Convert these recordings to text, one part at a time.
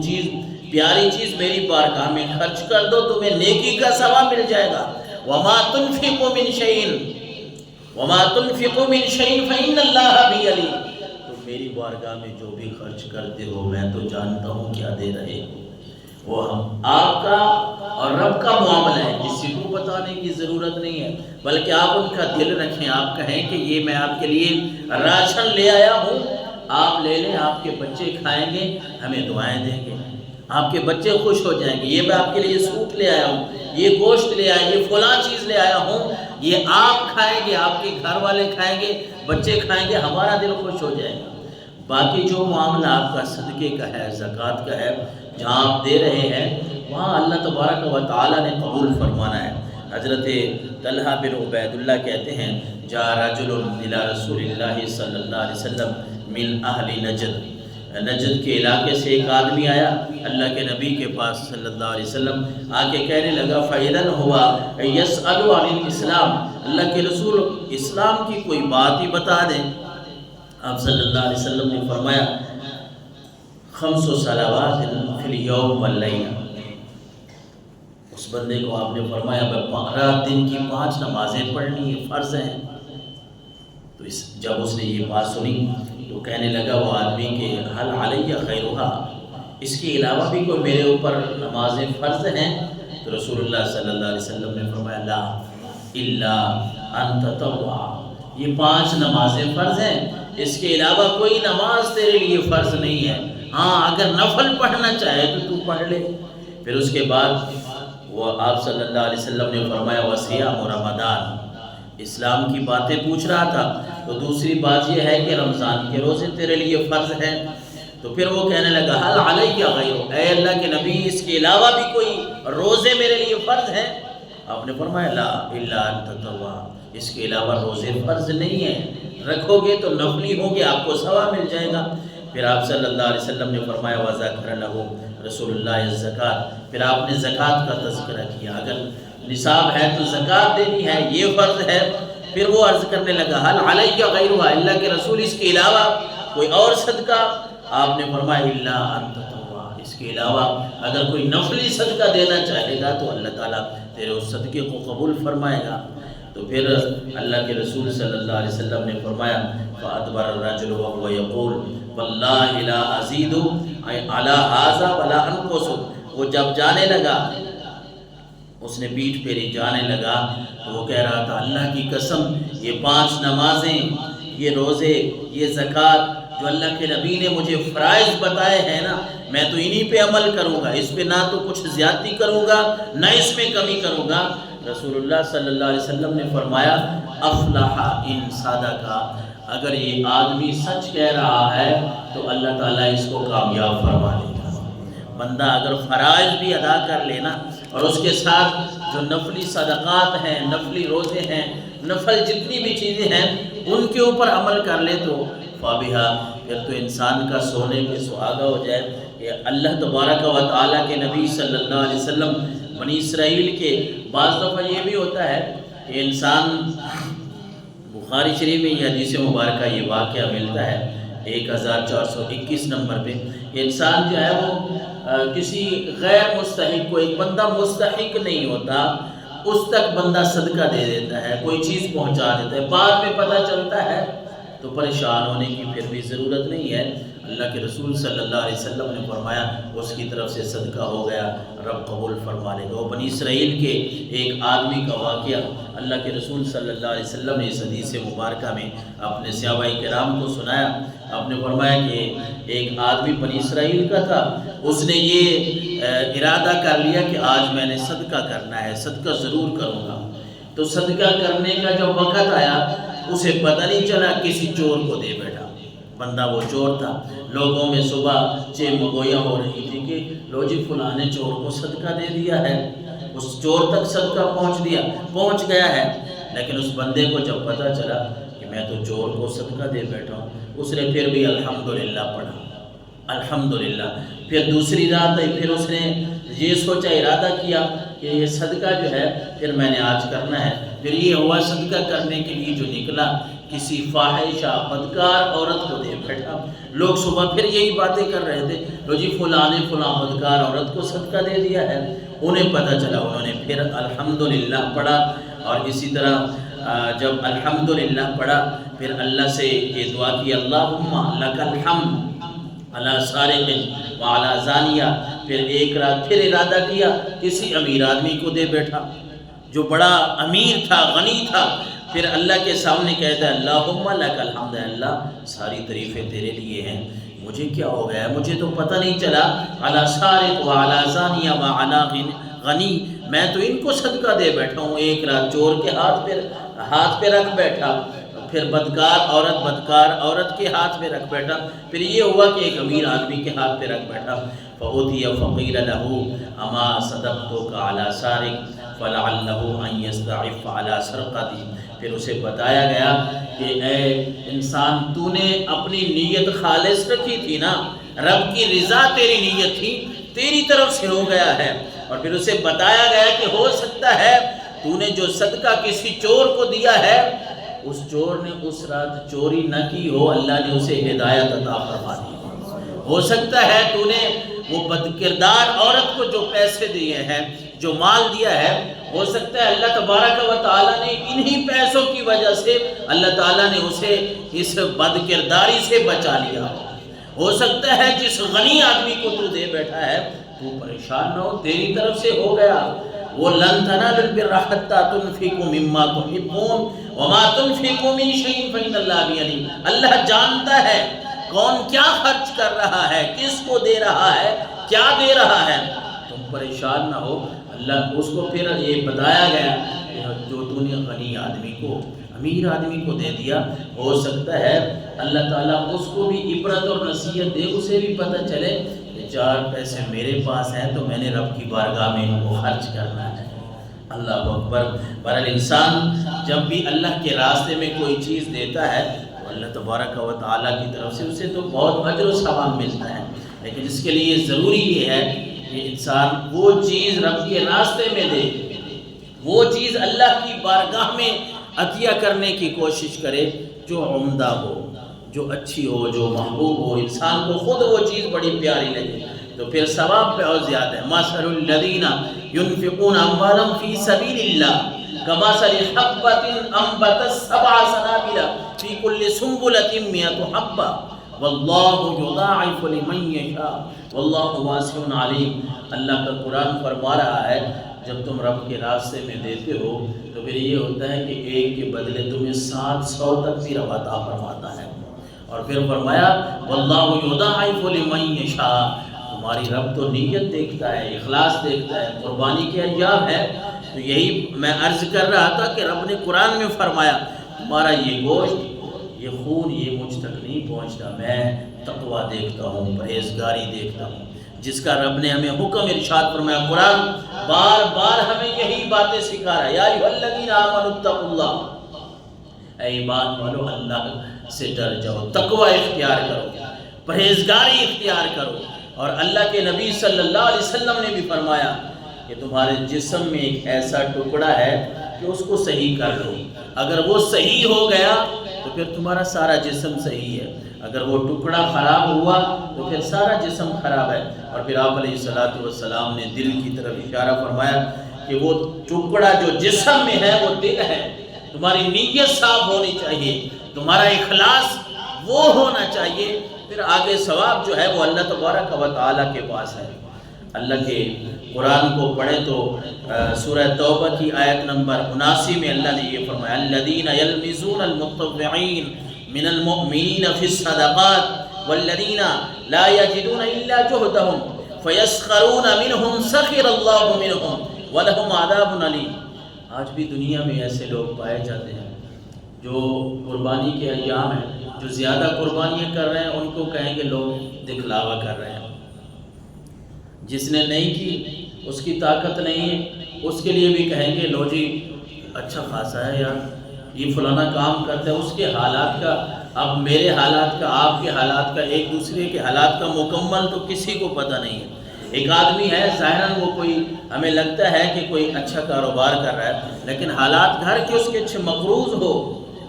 چیز پیاری چیز میری بارگاہ میں خرچ کر دو، تمہیں نیکی کا ثواب مل جائے گا۔ وَمَا تُنْفِقُوا مِنْ شَيْءٍ فَإِنَّ اللَّهَ بِهِ عَلِيمٌ۔ تم میری بارگاہ میں جو بھی خرچ کرتے ہو میں تو جانتا ہوں کیا دے رہے ہو۔ وہ ہم آپ کا اور رب کا معاملہ ہے، کسی کو بتانے کی ضرورت نہیں ہے، بلکہ آپ ان کا دل رکھیں، آپ کہیں کہ یہ میں آپ کے لیے راشن لے آیا ہوں، آپ لے لیں، آپ کے بچے کھائیں گے، ہمیں دعائیں دیں گے، آپ کے بچے خوش ہو جائیں گے۔ یہ میں آپ کے لیے سوٹ لے آیا ہوں، یہ گوشت لے آیا، یہ فلاں چیز لے آیا ہوں، یہ آپ کھائیں گے، آپ کے گھر والے کھائیں گے، بچے کھائیں گے، ہمارا دل خوش ہو جائے گا۔ باقی جو معاملہ آپ کا صدقے کا ہے، زکوٰۃ کا ہے، جہاں آپ دے رہے ہیں وہاں اللہ تبارک و تعالیٰ نے قبول فرمانا ہے۔ حضرت طلحہ بن عبید اللہ کہتے ہیں جاء رجل الی رسول اللہ صلی اللہ علیہ وسلم من اہل نجد، نجد کے علاقے سے ایک آدمی آیا اللہ کے نبی کے پاس صلی اللہ علیہ وسلم، آ کے کہنے لگا فَإِذًا هُوَ يَسْأَلُ عَنِ الْإِسْلَامِ، اللہ کے رسول اسلام کی کوئی بات ہی بتا دیں۔ آپ صلی اللہ علیہ وسلم نے فرمایا خمس صلوات فی الیوم واللیلہ، اس بندے کو آپ نے فرمایا رات دن کی 5 نمازیں پڑھنی یہ فرض ہیں۔ تو جب اس نے یہ بات سنی تو کہنے لگا وہ آدمی کہ حل علیہ غیرہا، اس کے علاوہ بھی کوئی میرے اوپر نمازیں فرض ہیں؟ تو رسول اللہ صلی اللہ علیہ وسلم نے فرمایا لا الا ان تطوع، یہ 5 نمازیں فرض ہیں، اس کے علاوہ کوئی نماز تیرے لیے فرض نہیں ہے، ہاں اگر نفل پڑھنا چاہے تو پڑھ لے۔ پھر اس کے بعد وہ آپ صلی اللہ علیہ وسلم نے فرمایا وصیام رمضان، اسلام کی باتیں پوچھ رہا تھا تو دوسری بات یہ ہے کہ رمضان کے روزے تیرے لیے فرض ہیں۔ تو پھر وہ کہنے لگا حل علیہ غیرہ، اے اللہ کے نبی اس کے علاوہ بھی کوئی روزے میرے لیے فرض ہیں؟ آپ نے فرمایا لا الا ان تطوع، اس کے علاوہ روزے فرض نہیں ہیں، رکھو گے تو نفلی ہوں گے، آپ کو ثواب مل جائے گا۔ پھر آپ صلی اللہ علیہ وسلم نے فرمایا وذکر لہ رسول اللہ الزکوٰۃ، پھر آپ نے زکوٰۃ کا تذکرہ کیا، اگر نصاب ہے تو زکوٰۃ دینی ہے، یہ فرض ہے۔ پھر وہ عرض کرنے لگا حل علیہ غیرہ، اللہ کے رسول اس کے علاوہ کوئی اور صدقہ؟ آپ نے فرمایا الا ان تطوع، اس کے علاوہ اگر کوئی نفلی صدقہ دینا چاہے گا تو اللہ تعالیٰ تیرے اس صدقے کو قبول فرمائے گا۔ تو پھر اللہ کے رسول صلی اللہ علیہ وسلم نے فرمایا فَأَدْبَرَ الرَّجُلُ وَهُوَ يَقُولُ وَاللَّهِ لَا أَزِيدُ عَلَى هَذَا وَلَا أَنْقُصُ، وہ جب جانے لگا اس نے پیٹھ پھیری جانے لگا تو وہ کہہ رہا تھا اللہ کی قسم یہ 5 نمازیں، یہ روزے، یہ زکوٰۃ جو اللہ کے نبی نے مجھے فرائض بتائے ہیں نا، میں تو انہی پہ عمل کروں گا، اس پہ نہ تو کچھ زیادتی کروں گا نہ اس میں کمی کروں گا۔ رسول اللہ صلی اللہ علیہ وسلم نے فرمایا افلح ان صدق، اگر یہ آدمی سچ کہہ رہا ہے تو اللہ تعالیٰ اس کو کامیاب فرما دے گا۔ بندہ اگر فرائض بھی ادا کر لینا اور اس کے ساتھ جو نفلی صدقات ہیں، نفلی روزے ہیں، نفل جتنی بھی چیزیں ہیں ان کے اوپر عمل کر لے تو فابہا، پھر تو انسان کا سونے پہ سہاگا ہو جائے۔ کہ اللہ تبارک و تعالیٰ کے نبی صلی اللہ علیہ وسلم بنی اسرائیل کے بعض دفعہ یہ بھی ہوتا ہے کہ انسان، بخاری شریف میں یہ حدیث مبارکہ یہ واقعہ ملتا ہے 1421 نمبر پہ، کہ انسان جو ہے وہ کسی غیر مستحق کو، ایک بندہ مستحق نہیں ہوتا اس تک بندہ صدقہ دے دیتا ہے، کوئی چیز پہنچا دیتا ہے، بعد میں پتہ چلتا ہے تو پریشان ہونے کی پھر بھی ضرورت نہیں ہے۔ اللہ کے رسول صلی اللہ علیہ وسلم نے فرمایا اس کی طرف سے صدقہ ہو گیا، رب قبول فرما لے گا۔ وہ بنی اسرائیل کے ایک آدمی کا واقعہ اللہ کے رسول صلی اللہ علیہ وسلم نے اس حدیث مبارکہ میں اپنے صحابہ کرام کو سنایا۔ آپ نے فرمایا کہ ایک آدمی بنی اسرائیل کا تھا، اس نے یہ ارادہ کر لیا کہ آج میں نے صدقہ کرنا ہے، صدقہ ضرور کروں گا۔ تو صدقہ کرنے کا جب وقت آیا اسے پتہ نہیں چلا، کسی چور کو دے بیٹھا۔ بندہ وہ چور تھا، لوگوں میں صبح چیم گویاں ہو رہی تھی کہ لو جی فلاں نے چور کو صدقہ دے دیا ہے، اس چور تک صدقہ پہنچ گیا ہے۔ لیکن اس بندے کو جب پتہ چلا کہ میں تو چور کو صدقہ دے بیٹھا ہوں، اس نے پھر بھی الحمدللہ پڑھا، الحمدللہ۔ پھر دوسری رات آئی، پھر اس نے یہ سوچا، ارادہ کیا کہ یہ صدقہ جو ہے پھر میں نے آج کرنا ہے۔ پھر یہ ہوا صدقہ کرنے کے لیے جو نکلا کسی فاحشہ بدکار عورت کو دے بیٹھا۔ لوگ صبح پھر یہی باتیں کر رہے تھے، لو جی فلاں نے فلاں بدکار عورت کو صدقہ دے دیا ہے۔ انہیں پتہ چلا، انہوں نے پھر الحمدللہ پڑھا، اور اسی طرح جب الحمدللہ پڑھا پھر اللہ سے یہ دعا کی، اللہم لک الحمد علی سارق وعلی زانیہ۔ پھر ایک رات پھر ارادہ کیا، کسی امیر آدمی کو دے بیٹھا جو بڑا امیر تھا، غنی تھا۔ پھر اللہ کے سامنے کہتا ہے، اللہم لک الحمد، اللہ ساری تعریفیں تیرے لیے ہیں، مجھے کیا ہو گیا ہے، مجھے تو پتہ نہیں چلا، علی سارق وعلی زانیہ وعلی غنی، میں تو ان کو صدقہ دے بیٹھا ہوں، ایک رات چور کے ہاتھ پہ رکھ بیٹھا، پھر بدکار عورت کے ہاتھ پہ رکھ بیٹھا، پھر یہ ہوا کہ ایک امیر آدمی کے ہاتھ پہ رکھ بیٹھا۔ فَأُوتِيَ فَقِيلَ لَهُ أَمَا صَدَقْتُكَ عَلَى سَارِقٍ فَلَعَلَّهُ أَن يَسْتَعِفَّ عَلَى سَرْقَتِهِ۔ پھر اسے بتایا گیا کہ اے انسان، تو نے اپنی نیت خالص رکھی تھی نا، رب کی رضا تیری نیت تھی، تیری طرف سے ہو گیا ہے۔ اور پھر اسے بتایا گیا کہ ہو سکتا ہے تو نے جو صدقہ کسی چور کو دیا ہے، اس چور نے اس رات چوری نہ کی ہو، اللہ نے اسے ہدایت عطا فرما دی۔ ہو سکتا ہے تو نے وہ بدکردار عورت کو جو پیسے دیے ہیں، جو مال دیا ہے، ہو سکتا ہے اللہ تبارک و تعالیٰ نے انہی پیسوں کی وجہ سے اللہ تعالیٰ نے اسے اس بدکرداری سے بچا لیا ہو سکتا ہے جس غنی آدمی کو تو دے بیٹھا ہے تو پریشان نہ ہو، تیری طرف سے ہو گیا۔ وہ لن تنالوا البر حتى تنفقوا مما تحبون وما تنفقوا من شيء فإن الله به عليم۔ اللہ جانتا ہے کون کیا خرچ کر رہا ہے، کس کو دے رہا ہے، کیا دے رہا ہے، تم پریشان نہ ہو۔ اللہ اس کو پھر یہ بتایا گیا کہ جو تو نے غنی آدمی کو، امیر آدمی کو دے دیا، ہو سکتا ہے اللہ تعالیٰ اس کو بھی عبرت اور نصیحت دے، اسے بھی پتہ چلے کہ 4 پیسے میرے پاس ہیں تو میں نے رب کی بارگاہ میں ان کو خرچ کرنا ہے۔ اللہ اکبر۔ بہرحال انسان جب بھی اللہ کے راستے میں کوئی چیز دیتا ہے تو اللہ تبارک و تعالیٰ کی طرف سے اسے تو بہت اجر و ثواب ملتا ہے، لیکن اس کے لیے ضروری یہ ہے کہ انسان وہ چیز رب کے راستے میں دے، وہ چیز اللہ کی بارگاہ میں عطیہ کرنے کی کوشش کرے جو عمدہ ہو، جو اچھی ہو، جو محبوب ہو، انسان کو خود وہ چیز بڑی پیاری لگے، تو پھر ثواب پہ اور زیادہ ہے۔ مثل الذین ينفقون اموالهم فی سبیل اللہ کمثل حبۃ انبتت 7 سنابل فی کل سنبلۃ 100 حبۃ واللہ یضاعف لمن یشاء واللہ واسع علیم۔ اللہ کا قرآن فرما رہا ہے جب تم رب کے راستے میں دیتے ہو تو پھر یہ ہوتا ہے کہ ایک کے بدلے تمہیں 700 تک بھی رب عطا فرماتا ہے۔ اور پھر فرمایا واللہ یضاعف لمن یشاء، تمہاری رب تو نیت دیکھتا ہے، اخلاص دیکھتا ہے، قربانی کے ایام ہے۔ تو یہی میں عرض کر رہا تھا کہ رب نے قرآن میں فرمایا تمہارا یہ گوشت، یہ خون، یہ مجھ تک نہیں پہنچتا، میں تقویٰ دیکھتا ہوں، پرہیزگاری دیکھتا ہوں، جس کا رب نے ہمیں حکم ارشاد فرمایا۔ قرآن بار بار ہمیں یہی باتیں سکھا رہا ہے، یا ایھا الذین آمنوا اتقوا اللہ، اے ایمان والو اللہ سے ڈر جاؤ، تقویٰ اختیار کرو، پرہیزگاری اختیار کرو۔ اور اللہ کے نبی صلی اللہ علیہ وسلم نے بھی فرمایا کہ تمہارے جسم میں ایک ایسا ٹکڑا ہے کہ اس کو صحیح کر لو، اگر وہ صحیح ہو گیا تو پھر تمہارا سارا جسم صحیح ہے، اگر وہ ٹکڑا خراب ہوا تو پھر سارا جسم خراب ہے۔ اور پھر آپ علیہ السلام نے دل کی طرف اشارہ فرمایا کہ وہ ٹکڑا جو جسم میں ہے وہ دل ہے، تمہاری نیت صاف ہونی چاہیے، تمہارا اخلاص وہ ہونا چاہیے، پھر آگے ثواب جو ہے وہ اللہ تبارک و تعالیٰ کے پاس ہے۔ اللہ کے قرآن کو پڑھیں تو سورہ توبہ کی آیت نمبر 79 میں اللہ نے یہ فرمایا الذین یلمزون المتطوعین من المؤمنین فی الصدقات والذین لا یجدون الا جہدہم فیسخرون منہم سخر اللہ منہم ولہم عذاب علیم۔ آج بھی دنیا میں ایسے لوگ پائے جاتے ہیں جو قربانی کے ایام ہیں، جو زیادہ قربانیاں کر رہے ہیں، ان کو کہیں گے لوگ دکھلاوا کر رہے ہیں، جس نے نہیں کی اس کی طاقت نہیں ہے، اس کے لیے بھی کہیں گے لو جی اچھا خاصا ہے یار، یہ فلانا کام کرتا ہے، اس کے حالات کا، اب میرے حالات کا، آپ کے حالات کا، ایک دوسرے کے حالات کا مکمل تو کسی کو پتہ نہیں ہے۔ ایک آدمی ہے ظاہراً وہ کوئی ہمیں لگتا ہے کہ کوئی اچھا کاروبار کر رہا ہے، لیکن حالات گھر کے اس کے اچھے مقروض ہو،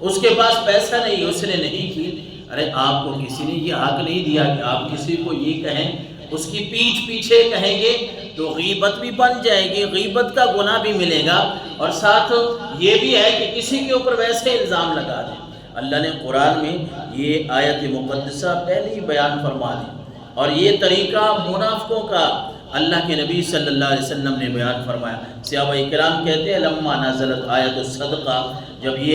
اس کے پاس پیسہ نہیں، اس نے نہیں کی، ارے آپ کو کسی نے یہ حق نہیں دیا کہ آپ کسی کو یہ کہیں، اس کی پیٹھ پیچھے کہیں گے تو غیبت بھی بن جائے گی، غیبت کا گناہ بھی ملے گا، اور ساتھ یہ بھی ہے کہ کسی کے اوپر ویسے الزام لگا دیں۔ اللہ نے قرآن میں یہ آیت مقدسہ پہلے ہی بیان فرما دی، اور یہ طریقہ منافقوں کا اللہ کے نبی صلی اللہ علیہ وسلم نے بیان فرمایا۔ صحابہ کرام کہتے ہیں لما نزلت آیت الصدقہ، جب یہ